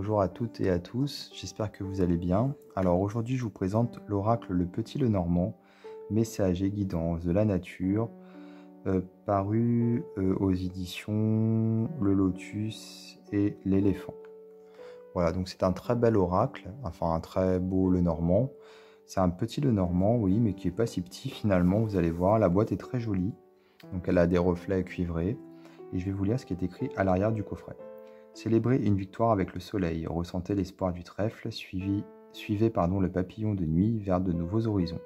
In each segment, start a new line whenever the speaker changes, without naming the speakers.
Bonjour à toutes et à tous, j'espère que vous allez bien. Alors aujourd'hui je vous présente l'oracle Le Petit Lenormand, message et guidance de la nature, paru aux éditions Le Lotus et l'Éléphant. Voilà, donc c'est un très bel oracle, enfin un très beau Lenormand. C'est un petit Lenormand, oui, mais qui n'est pas si petit finalement, vous allez voir, la boîte est très jolie. Donc elle a des reflets cuivrés, et je vais vous lire ce qui est écrit à l'arrière du coffret. Célébrez une victoire avec le soleil, ressentez l'espoir du trèfle, suivez le papillon de nuit vers de nouveaux horizons.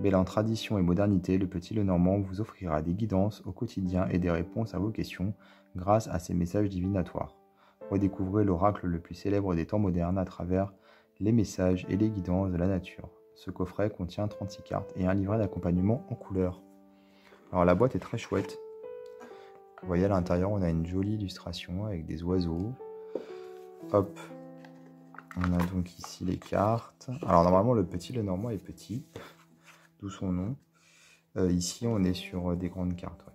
Mêlant tradition et modernité, le petit Lenormand vous offrira des guidances au quotidien et des réponses à vos questions grâce à ses messages divinatoires. Redécouvrez l'oracle le plus célèbre des temps modernes à travers les messages et les guidances de la nature. Ce coffret contient 36 cartes et un livret d'accompagnement en couleurs. Alors la boîte est très chouette. Vous voyez à l'intérieur, on a une jolie illustration avec des oiseaux. Hop, on a donc ici les cartes. Alors normalement, le petit Lenormand est petit, d'où son nom. Ici, on est sur des grandes cartes.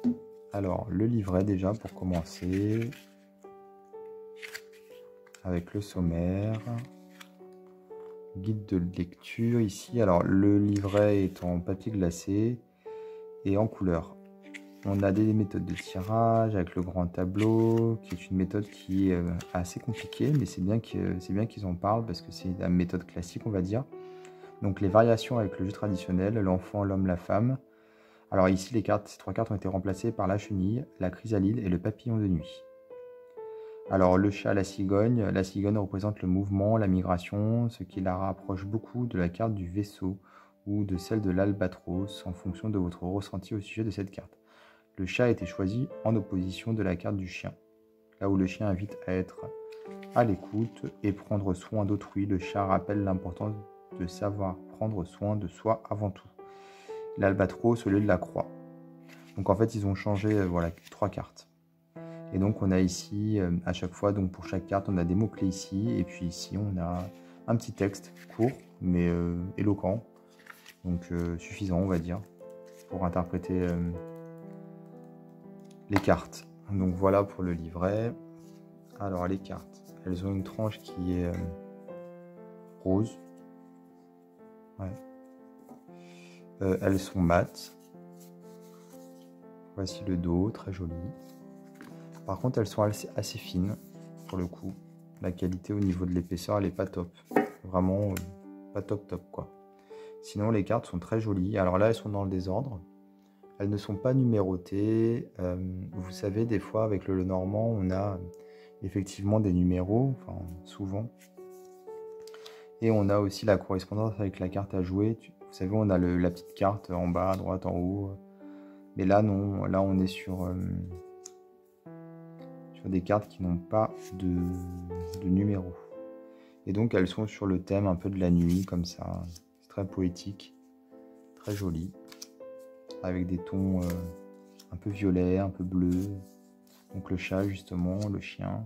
Ouais. Alors, le livret déjà pour commencer, avec le sommaire. Guide de lecture ici. Alors, le livret est en papier glacé et en couleur. On a des méthodes de tirage avec le grand tableau, qui est une méthode qui est assez compliquée, mais c'est bien qu'ils en parlent parce que c'est la méthode classique, on va dire. Donc les variations avec le jeu traditionnel, l'enfant, l'homme, la femme. Alors ici, ces trois cartes ont été remplacées par la chenille, la chrysalide et le papillon de nuit. Alors le chat, la cigogne représente le mouvement, la migration, ce qui la rapproche beaucoup de la carte du vaisseau ou de celle de l'albatros en fonction de votre ressenti au sujet de cette carte. Le chat a été choisi en opposition de la carte du chien. Là où le chien invite à être à l'écoute et prendre soin d'autrui, le chat rappelle l'importance de savoir prendre soin de soi avant tout. L'albatros au lieu de la croix. Donc en fait, ils ont changé voilà, 3 cartes. Et donc on a ici, à chaque fois, donc pour chaque carte, on a des mots-clés ici. Et puis ici, on a un petit texte court, mais éloquent. Donc suffisant, on va dire, pour interpréter les cartes. Donc voilà pour le livret. Alors les cartes, elles ont une tranche qui est rose. Ouais. Elles sont mates. Voici le dos, très joli. Par contre, elles sont assez fines pour le coup. La qualité au niveau de l'épaisseur, elle est pas top. Vraiment pas top quoi. Sinon, les cartes sont très jolies. Alors là, elles sont dans le désordre. Elles ne sont pas numérotées. Vous savez, des fois, avec le Lenormand, on a effectivement des numéros, enfin souvent. Et on a aussi la correspondance avec la carte à jouer. Vous savez, on a la petite carte en bas, à droite, en haut. Mais là, non. Là, on est sur des cartes qui n'ont pas de numéros. Et donc, elles sont sur le thème un peu de la nuit, comme ça. C'est très poétique, très joli. Avec des tons un peu violets, un peu bleus. Donc le chat, justement, le chien.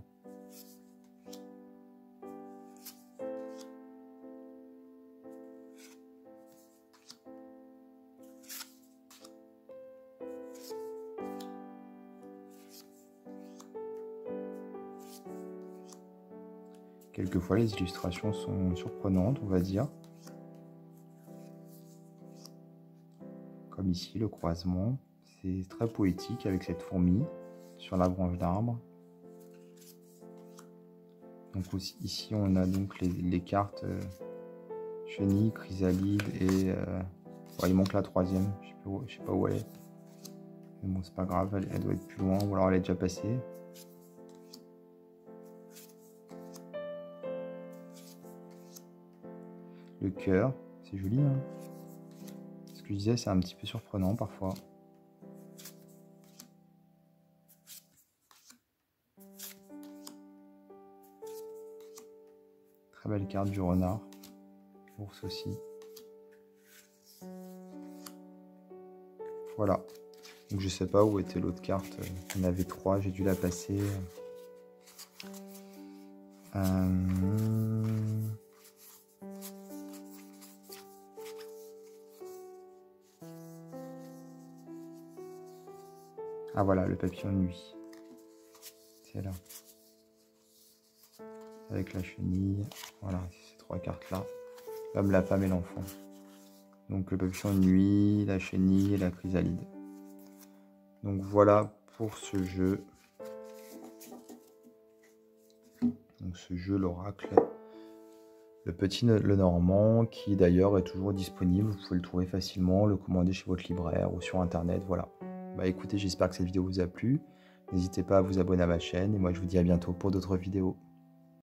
Quelquefois, les illustrations sont surprenantes, on va dire. Comme ici, le croisement. C'est très poétique avec cette fourmi sur la branche d'arbre. Donc aussi, ici, on a donc les cartes chenille, chrysalide et... il manque la troisième, je sais pas où elle est. Mais bon, c'est pas grave, elle doit être plus loin, ou alors elle est déjà passée. Le cœur, c'est joli, hein. Ce que je disais, c'est un petit peu surprenant parfois. Très belle carte du renard. L'ours aussi. Voilà. Donc je sais pas où était l'autre carte. Il y en avait 3, j'ai dû la passer. Ah voilà, le papillon de nuit. C'est là. avec la chenille. Voilà, ces 3 cartes-là. L'homme, la femme et l'enfant. Donc le papillon de nuit, la chenille et la chrysalide. Donc voilà pour ce jeu. Donc ce jeu, l'oracle. Le petit Lenormand, qui d'ailleurs est toujours disponible. Vous pouvez le trouver facilement, le commander chez votre libraire ou sur internet. Voilà. Bah écoutez, j'espère que cette vidéo vous a plu. N'hésitez pas à vous abonner à ma chaîne. Et moi je vous dis à bientôt pour d'autres vidéos.